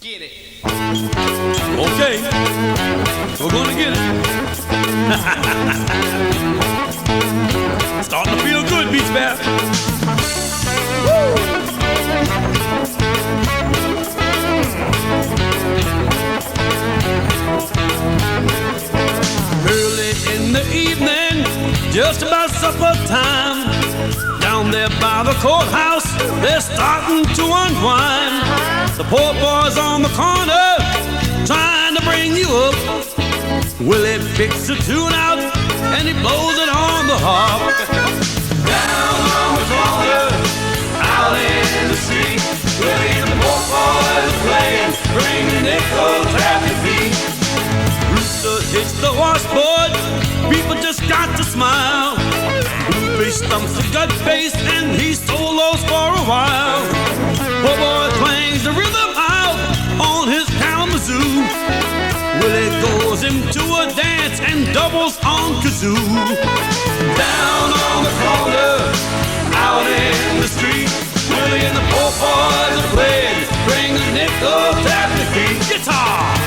Get it. Okay, we're gonna get it. Starting to feel good, Beach Bear. Early in the evening, just about supper time, down there by the courthouse, they're starting to unwind. The poor boy's on the corner, trying to bring you up. Willie picks a tune out, and he blows it on the harp. Down on the corner, out in the street, Willie and the poor boys playing, bring the nickel, tap your feet. Rooster hits the washboard, people just got to smile. Bluefish stumps a gut bass, and he solos for a while. Poor boy twangs the rhythm out on his Kalamazoo. Willie goes into a dance and doubles on kazoo. Down on the corner, out in the street, Willie and the poor boys are playing, bring the nickel, tap the beat. Guitar!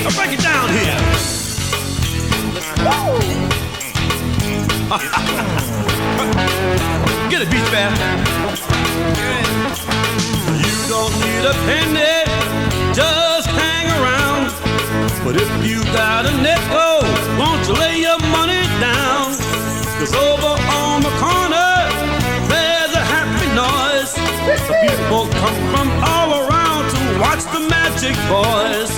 I'll break it down here. Get it, Beach Bear. You don't need a penny, just hang around. But if you got a nickel, won't you lay your money down? 'Cause over on the corner, there's a happy noise. The people come from all around to watch the Magic Boys.